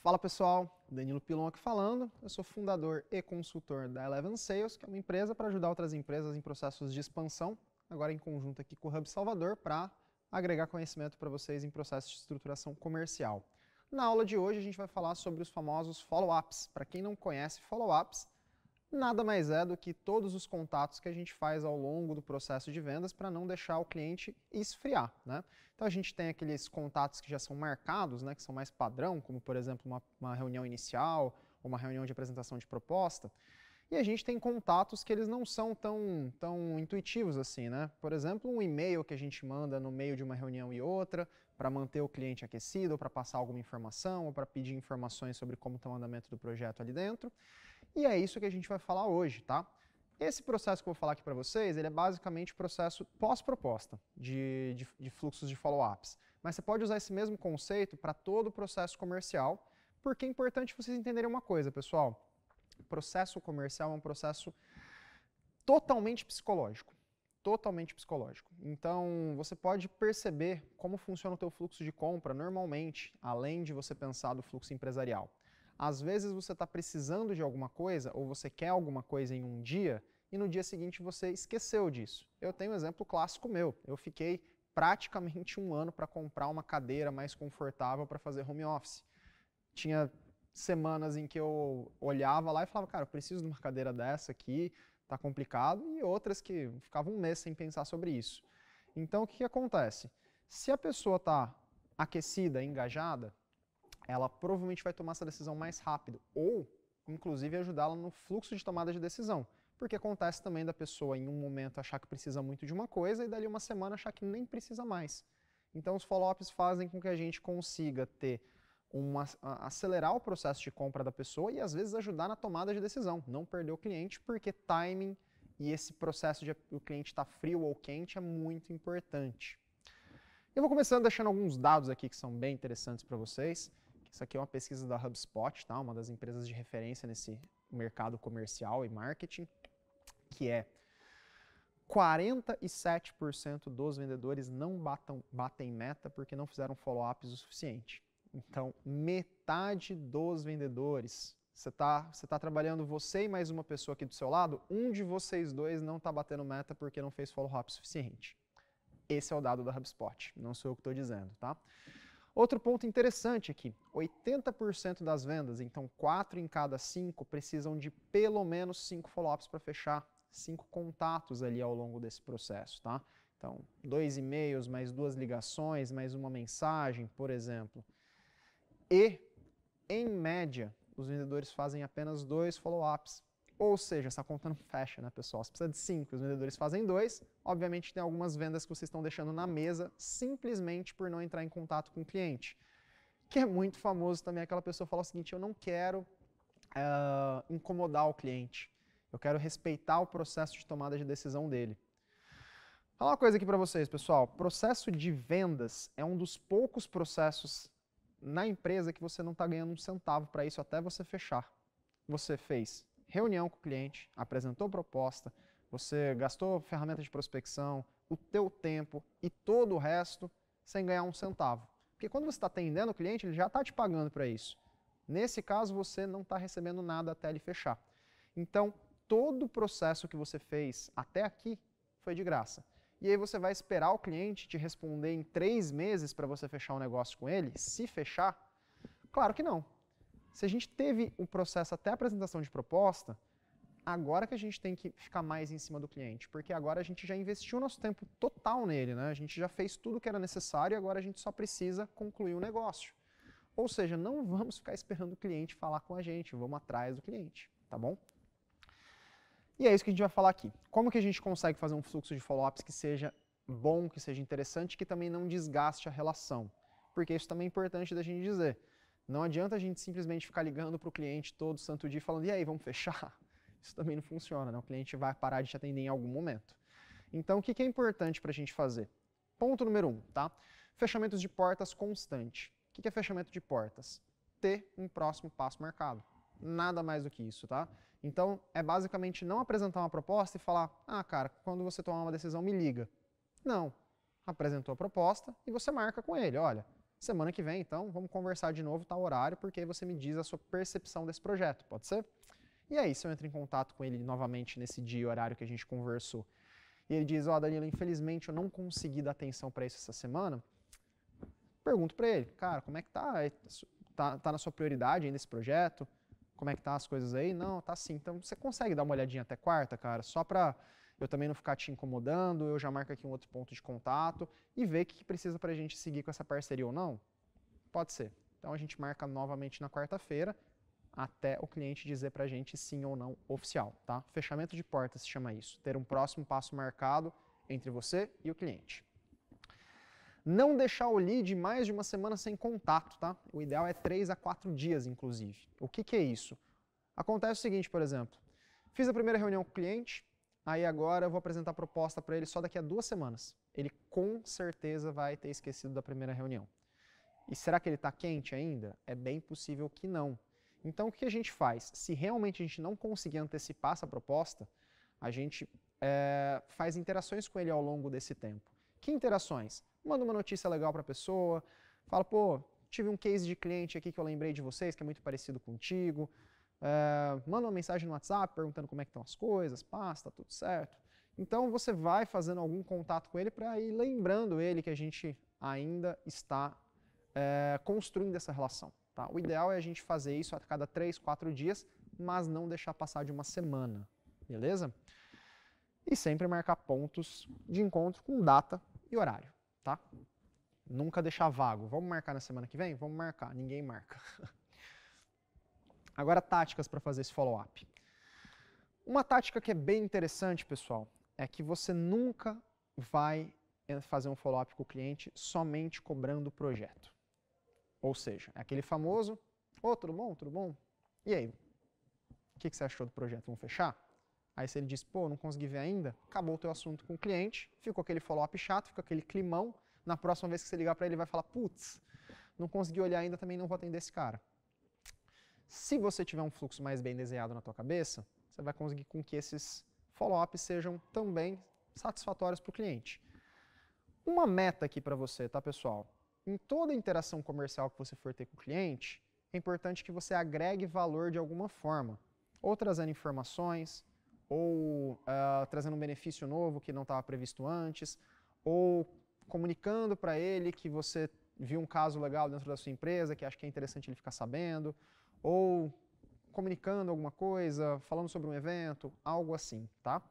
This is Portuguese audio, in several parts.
Fala pessoal, Danilo Pilon aqui falando. Eu sou fundador e consultor da Eleven Sales, que é uma empresa para ajudar outras empresas em processos de expansão, agora em conjunto aqui com o Hub Salvador, para agregar conhecimento para vocês em processos de estruturação comercial. Na aula de hoje a gente vai falar sobre os famosos follow-ups. Para quem não conhece follow-ups, nada mais é do que todos os contatos que a gente faz ao longo do processo de vendas para não deixar o cliente esfriar, né? Então a gente tem aqueles contatos que já são marcados, né, que são mais padrão, como por exemplo uma reunião inicial ou uma reunião de apresentação de proposta. E a gente tem contatos que eles não são tão intuitivos assim, né? Por exemplo, um e-mail que a gente manda no meio de uma reunião e outra para manter o cliente aquecido, ou para passar alguma informação, ou para pedir informações sobre como está o andamento do projeto ali dentro. E é isso que a gente vai falar hoje, tá? Esse processo que eu vou falar aqui para vocês, ele é basicamente o processo pós-proposta de fluxos de follow-ups. Mas você pode usar esse mesmo conceito para todo o processo comercial, porque é importante vocês entenderem uma coisa, pessoal. O processo comercial é um processo totalmente psicológico. Totalmente psicológico. Então, você pode perceber como funciona o teu fluxo de compra normalmente, além de você pensar do fluxo empresarial. Às vezes você está precisando de alguma coisa ou você quer alguma coisa em um dia e no dia seguinte você esqueceu disso. Eu tenho um exemplo clássico meu. Eu fiquei praticamente um ano para comprar uma cadeira mais confortável para fazer home office. Tinha semanas em que eu olhava lá e falava, cara, eu preciso de uma cadeira dessa aqui, tá complicado, e outras que ficava um mês sem pensar sobre isso. Então o que acontece? Se a pessoa está aquecida, engajada, ela provavelmente vai tomar essa decisão mais rápido, ou, inclusive, ajudá-la no fluxo de tomada de decisão. Porque acontece também da pessoa, em um momento, achar que precisa muito de uma coisa e dali uma semana achar que nem precisa mais. Então, os follow-ups fazem com que a gente consiga acelerar o processo de compra da pessoa e, às vezes, ajudar na tomada de decisão. Não perder o cliente, porque timing e esse processo de o cliente estar frio ou quente é muito importante. Eu vou começando deixando alguns dados aqui que são bem interessantes para vocês. Isso aqui é uma pesquisa da HubSpot, tá? Uma das empresas de referência nesse mercado comercial e marketing, que é 47% dos vendedores não batem meta porque não fizeram follow-ups o suficiente. Então, metade dos vendedores, você tá trabalhando você e mais uma pessoa aqui do seu lado, um de vocês dois não está batendo meta porque não fez follow-up suficiente. Esse é o dado da HubSpot, não sou eu que estou dizendo, tá? Outro ponto interessante aqui, 80% das vendas, então 4 em cada 5, precisam de pelo menos 5 follow-ups para fechar 5 contatos ali ao longo desse processo, tá? Então, 2 e-mails, mais 2 ligações, mais uma mensagem, por exemplo. E, em média, os vendedores fazem apenas 2 follow-ups. Ou seja, essa conta não fecha, né, pessoal? Você precisa de 5, os vendedores fazem 2. Obviamente, tem algumas vendas que vocês estão deixando na mesa simplesmente por não entrar em contato com o cliente. Que é muito famoso também, aquela pessoa fala o seguinte, eu não quero incomodar o cliente. Eu quero respeitar o processo de tomada de decisão dele. Vou falar uma coisa aqui para vocês, pessoal. Processo de vendas é um dos poucos processos na empresa que você não está ganhando um centavo para isso até você fechar. Você fez reunião com o cliente, apresentou proposta, você gastou ferramenta de prospecção, o teu tempo e todo o resto sem ganhar um centavo. Porque quando você está atendendo o cliente, ele já está te pagando para isso. Nesse caso, você não está recebendo nada até ele fechar. Então, todo o processo que você fez até aqui foi de graça. E aí você vai esperar o cliente te responder em 3 meses para você fechar um negócio com ele? Se fechar? Claro que não. Se a gente teve o processo até a apresentação de proposta, agora que a gente tem que ficar mais em cima do cliente, porque agora a gente já investiu nosso tempo total nele, né? A gente já fez tudo que era necessário e agora a gente só precisa concluir o negócio. Ou seja, não vamos ficar esperando o cliente falar com a gente, vamos atrás do cliente, tá bom? E é isso que a gente vai falar aqui. Como que a gente consegue fazer um fluxo de follow-ups que seja bom, que seja interessante, que também não desgaste a relação? Porque isso também é importante da gente dizer. Não adianta a gente simplesmente ficar ligando para o cliente todo santo dia falando, e aí, vamos fechar? Isso também não funciona, né? O cliente vai parar de te atender em algum momento. Então, o que é importante para a gente fazer? Ponto número 1, tá? Fechamentos de portas constante. O que é fechamento de portas? Ter um próximo passo marcado. Nada mais do que isso, tá? Então, é basicamente não apresentar uma proposta e falar, ah, cara, quando você tomar uma decisão, me liga. Não. Apresentou a proposta e você marca com ele, olha, semana que vem, então, vamos conversar de novo, tal horário, porque aí você me diz a sua percepção desse projeto, pode ser? E aí, se eu entro em contato com ele novamente nesse dia e horário que a gente conversou, e ele diz, ó, Danilo, infelizmente eu não consegui dar atenção para isso essa semana, pergunto para ele, cara, como é que tá? Tá na sua prioridade ainda esse projeto? Como é que tá as coisas aí? Não, tá sim. Então, você consegue dar uma olhadinha até quarta, cara? Só para eu também não ficar te incomodando, eu já marco aqui um outro ponto de contato e ver o que precisa para a gente seguir com essa parceria ou não? Pode ser. Então, a gente marca novamente na quarta-feira, até o cliente dizer para a gente sim ou não oficial, tá? Fechamento de porta se chama isso. Ter um próximo passo marcado entre você e o cliente. Não deixar o lead mais de uma semana sem contato, tá? O ideal é 3 a 4 dias, inclusive. O que é isso? Acontece o seguinte, por exemplo, fiz a primeira reunião com o cliente, aí agora eu vou apresentar a proposta para ele só daqui a 2 semanas. Ele com certeza vai ter esquecido da primeira reunião. E será que ele está quente ainda? É bem possível que não. Então o que a gente faz? Se realmente a gente não conseguir antecipar essa proposta, a gente faz interações com ele ao longo desse tempo. Que interações? Manda uma notícia legal para a pessoa, fala, pô, tive um case de cliente aqui que eu lembrei de vocês, que é muito parecido contigo, manda uma mensagem no WhatsApp perguntando como é que estão as coisas, tá tudo certo. Então você vai fazendo algum contato com ele para ir lembrando ele que a gente ainda está construindo essa relação. Tá? O ideal é a gente fazer isso a cada 3, 4 dias, mas não deixar passar de uma semana, beleza? E sempre marcar pontos de encontro com data e horário, tá? Nunca deixar vago. Vamos marcar na semana que vem? Vamos marcar. Ninguém marca. Agora, táticas para fazer esse follow-up. Uma tática que é bem interessante, pessoal, é que você nunca vai fazer um follow-up com o cliente somente cobrando o projeto. Ou seja, é aquele famoso, ô, tudo bom? Tudo bom? E aí? O que você achou do projeto? Vamos fechar? Aí se ele diz, pô, não consegui ver ainda, acabou o teu assunto com o cliente, ficou aquele follow-up chato, ficou aquele climão, na próxima vez que você ligar para ele, ele vai falar, putz, não consegui olhar ainda, também não vou atender esse cara. Se você tiver um fluxo mais bem desenhado na tua cabeça, você vai conseguir com que esses follow-ups sejam também satisfatórios para o cliente. Uma meta aqui para você, tá, pessoal? Em toda interação comercial que você for ter com o cliente, é importante que você agregue valor de alguma forma, ou trazendo informações, ou trazendo um benefício novo que não estava previsto antes, ou comunicando para ele que você viu um caso legal dentro da sua empresa, que acha que é interessante ele ficar sabendo, ou comunicando alguma coisa, falando sobre um evento, algo assim, tá?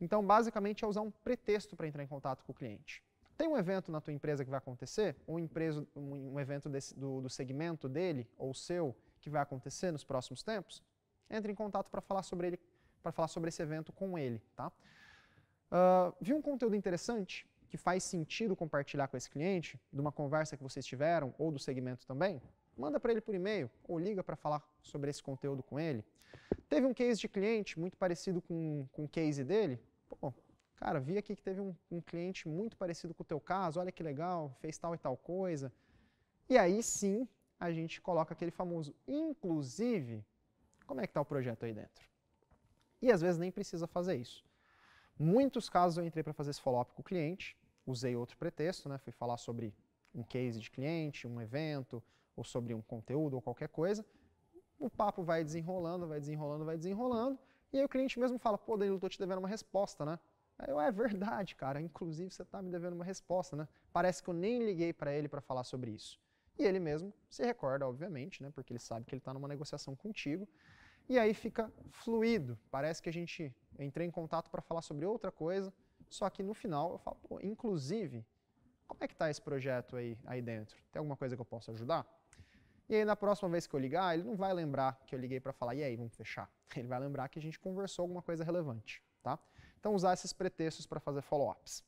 Então, basicamente, é usar um pretexto para entrar em contato com o cliente. Tem um evento na tua empresa que vai acontecer, ou um evento do segmento dele, ou seu, que vai acontecer nos próximos tempos? Entre em contato para falar sobre ele, para falar sobre esse evento com ele, tá? Viu um conteúdo interessante que faz sentido compartilhar com esse cliente, de uma conversa que vocês tiveram, ou do segmento também? Manda para ele por e-mail, ou liga para falar sobre esse conteúdo com ele. Teve um case de cliente muito parecido com o case dele? Pô, cara, vi aqui que teve um cliente muito parecido com o teu caso, olha que legal, fez tal e tal coisa. E aí sim, a gente coloca aquele famoso, inclusive, como é que está o projeto aí dentro? E às vezes nem precisa fazer isso. Muitos casos eu entrei para fazer esse follow-up com o cliente, usei outro pretexto, né? Fui falar sobre um case de cliente, um evento, ou sobre um conteúdo ou qualquer coisa. O papo vai desenrolando, vai desenrolando, vai desenrolando, e aí o cliente mesmo fala, pô, Danilo, estou te devendo uma resposta, né? Aí eu, é verdade, cara, inclusive você está me devendo uma resposta, né? Parece que eu nem liguei para ele para falar sobre isso. E ele mesmo se recorda, obviamente, né? Porque ele sabe que ele está numa negociação contigo, e aí fica fluido. Parece que eu entrei em contato para falar sobre outra coisa, só que no final eu falo, pô, inclusive, como é que está esse projeto aí dentro? Tem alguma coisa que eu possa ajudar? E aí na próxima vez que eu ligar, ele não vai lembrar que eu liguei para falar, e aí, vamos fechar? Ele vai lembrar que a gente conversou alguma coisa relevante, tá? Então usar esses pretextos para fazer follow-ups.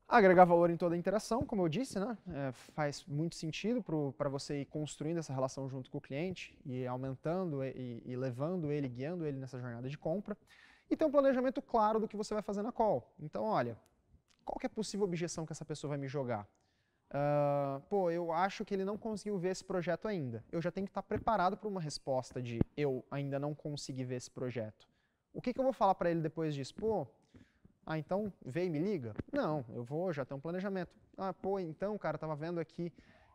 Agregar valor em toda a interação, como eu disse, né? Faz muito sentido para você ir construindo essa relação junto com o cliente e aumentando e levando ele, guiando ele nessa jornada de compra. E ter um planejamento claro do que você vai fazer na call. Então, olha, qual que é a possível objeção que essa pessoa vai me jogar? Pô, eu acho que ele não conseguiu ver esse projeto ainda. Eu já tenho que estar preparado para uma resposta de eu ainda não consegui ver esse projeto. O que eu vou falar para ele depois disso? Pô, Ah, então vê e me liga? Não, eu vou, já tenho um planejamento. Ah, pô, então, cara, tava vendo aqui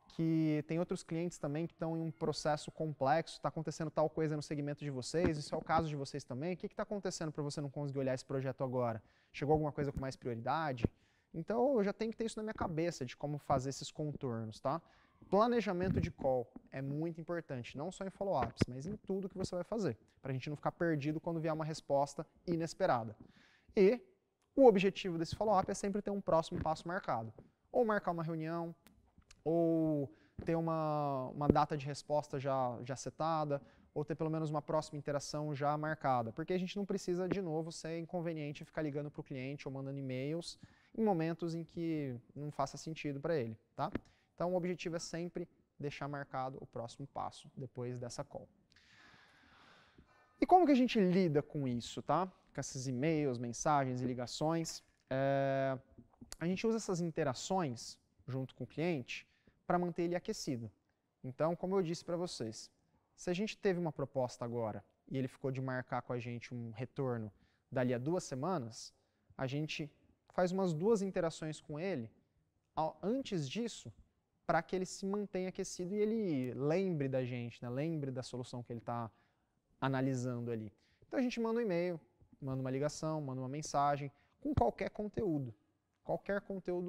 que tem outros clientes também que estão em um processo complexo, está acontecendo tal coisa no segmento de vocês, isso é o caso de vocês também. O que está acontecendo para você não conseguir olhar esse projeto agora? Chegou alguma coisa com mais prioridade? Então, eu já tenho que ter isso na minha cabeça, de como fazer esses contornos, tá? Planejamento de call é muito importante, não só em follow-ups, mas em tudo que você vai fazer, para a gente não ficar perdido quando vier uma resposta inesperada. E o objetivo desse follow-up é sempre ter um próximo passo marcado. Ou marcar uma reunião, ou ter uma data de resposta já setada, ou ter pelo menos uma próxima interação já marcada. Porque a gente não precisa, de novo, ser inconveniente ficar ligando para o cliente ou mandando e-mails em momentos em que não faça sentido para ele, tá? Então, o objetivo é sempre deixar marcado o próximo passo depois dessa call. E como que a gente lida com isso, tá? Com esses e-mails, mensagens e ligações. A gente usa essas interações junto com o cliente para manter ele aquecido. Então, como eu disse para vocês, se a gente teve uma proposta agora e ele ficou de marcar com a gente um retorno dali a 2 semanas, a gente faz umas 2 interações com ele antes disso, para que ele se mantenha aquecido e ele lembre da gente, né? Lembre da solução que ele está analisando ali. Então a gente manda um e-mail, manda uma ligação, manda uma mensagem, com qualquer conteúdo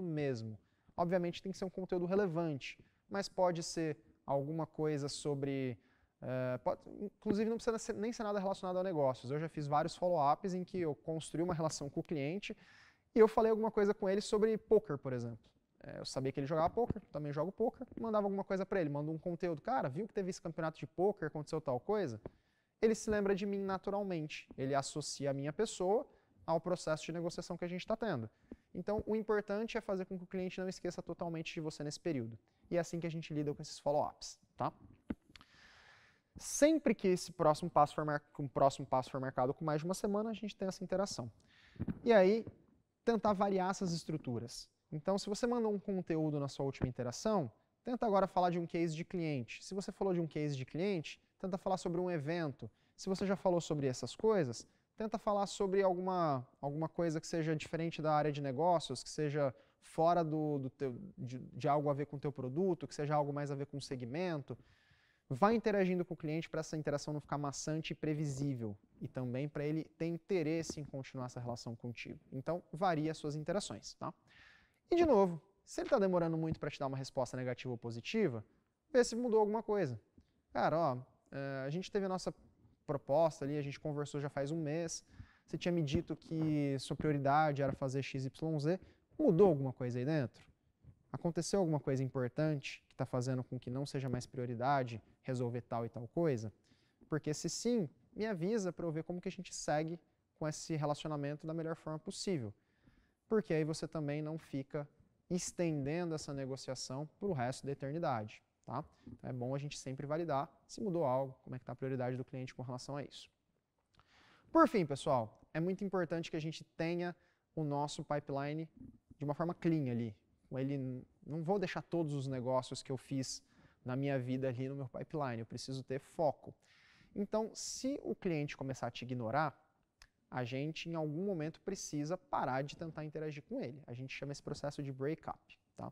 mesmo. Obviamente tem que ser um conteúdo relevante, mas pode ser alguma coisa sobre... inclusive não precisa nem ser nada relacionado a negócios. Eu já fiz vários follow-ups em que eu construí uma relação com o cliente e eu falei alguma coisa com ele sobre poker, por exemplo. Eu sabia que ele jogava poker, também jogo poker, mandava alguma coisa para ele, mando um conteúdo. Cara, viu que teve esse campeonato de poker, aconteceu tal coisa? Ele se lembra de mim naturalmente. Ele associa a minha pessoa ao processo de negociação que a gente está tendo. Então, o importante é fazer com que o cliente não esqueça totalmente de você nesse período. E é assim que a gente lida com esses follow-ups, tá? Sempre que esse próximo passo for marcado com mais de uma semana, a gente tem essa interação. E aí, tentar variar essas estruturas. Então, se você mandou um conteúdo na sua última interação, tenta agora falar de um case de cliente. Se você falou de um case de cliente, tenta falar sobre um evento. Se você já falou sobre essas coisas, tenta falar sobre alguma coisa que seja diferente da área de negócios, que seja fora de algo a ver com o teu produto, que seja algo mais a ver com o segmento. Vai interagindo com o cliente para essa interação não ficar maçante e previsível. E também para ele ter interesse em continuar essa relação contigo. Então, varia as suas interações, tá? E, de novo, se ele está demorando muito para te dar uma resposta negativa ou positiva, vê se mudou alguma coisa. Cara, ó, a gente teve a nossa proposta ali, a gente conversou já faz um mês, você tinha me dito que sua prioridade era fazer XYZ, mudou alguma coisa aí dentro? Aconteceu alguma coisa importante que está fazendo com que não seja mais prioridade resolver tal e tal coisa? Porque se sim, me avisa para eu ver como que a gente segue com esse relacionamento da melhor forma possível. Porque aí você também não fica estendendo essa negociação para o resto da eternidade. Tá? Então é bom a gente sempre validar se mudou algo, como é que está a prioridade do cliente com relação a isso. Por fim, pessoal, é muito importante que a gente tenha o nosso pipeline de uma forma clean ali. Não vou deixar todos os negócios que eu fiz na minha vida ali no meu pipeline, eu preciso ter foco. Então, se o cliente começar a te ignorar, a gente em algum momento precisa parar de tentar interagir com ele. A gente chama esse processo de break-up. Tá?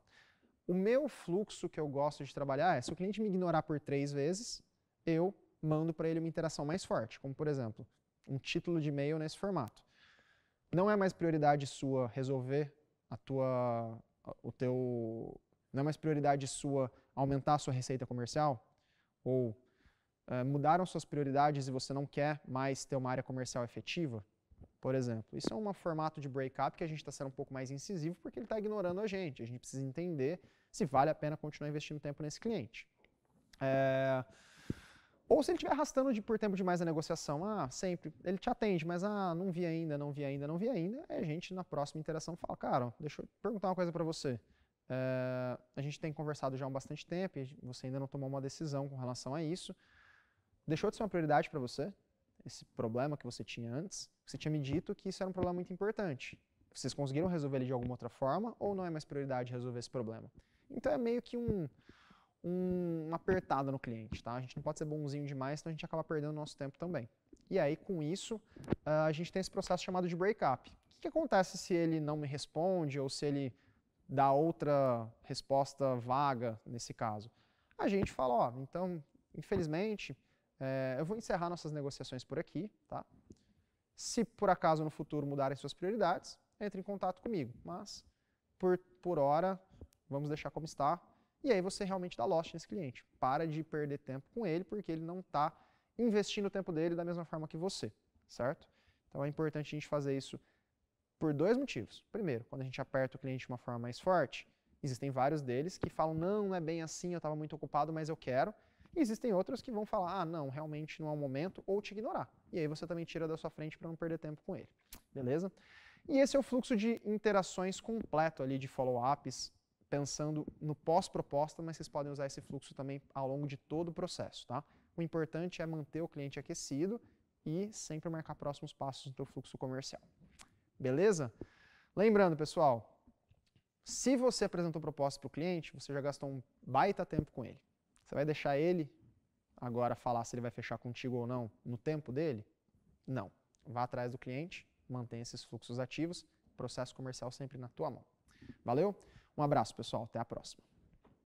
O meu fluxo que eu gosto de trabalhar é, se o cliente me ignorar por 3 vezes, eu mando para ele uma interação mais forte, como por exemplo, um título de e-mail nesse formato. Não é mais prioridade sua resolver não é mais prioridade sua aumentar a sua receita comercial? Ou mudaram suas prioridades e você não quer mais ter uma área comercial efetiva? Por exemplo, isso é um formato de break-up que a gente está sendo um pouco mais incisivo porque ele está ignorando a gente. A gente precisa entender se vale a pena continuar investindo tempo nesse cliente. Ou se ele estiver arrastando por tempo demais a negociação, sempre, ele te atende, mas não vi ainda, a gente na próxima interação fala, cara, deixa eu perguntar uma coisa para você. A gente tem conversado já há bastante tempo e você ainda não tomou uma decisão com relação a isso. Deixou de ser uma prioridade para você, esse problema que você tinha antes? Você tinha me dito que isso era um problema muito importante. Vocês conseguiram resolver ele de alguma outra forma ou não é mais prioridade resolver esse problema? Então é meio que uma apertada no cliente, tá? A gente não pode ser bonzinho demais, senão a gente acaba perdendo nosso tempo também. E aí, com isso, a gente tem esse processo chamado de break-up, O que acontece se ele não me responde ou se ele dá outra resposta vaga nesse caso? A gente fala, ó, então, infelizmente, eu vou encerrar nossas negociações por aqui, tá? Se por acaso no futuro mudarem suas prioridades, entre em contato comigo, mas por hora, vamos deixar como está, e aí você realmente dá lost nesse cliente. Para de perder tempo com ele, porque ele não está investindo o tempo dele da mesma forma que você, certo? Então é importante a gente fazer isso por dois motivos. Primeiro, quando a gente aperta o cliente de uma forma mais forte, existem vários deles que falam, não é bem assim, eu estava muito ocupado, mas eu quero. E existem outros que vão falar, ah, não, realmente não é o momento, ou te ignorar. E aí você também tira da sua frente para não perder tempo com ele. Beleza? E esse é o fluxo de interações completo ali de follow-ups, pensando no pós-proposta, mas vocês podem usar esse fluxo também ao longo de todo o processo, tá? O importante é manter o cliente aquecido e sempre marcar próximos passos no teu fluxo comercial. Beleza? Lembrando, pessoal, se você apresentou proposta para o cliente, você já gastou um baita tempo com ele. Você vai deixar ele agora falar se ele vai fechar contigo ou não no tempo dele? Não. Vá atrás do cliente, mantenha esses fluxos ativos, processo comercial sempre na tua mão. Valeu? Um abraço, pessoal. Até a próxima.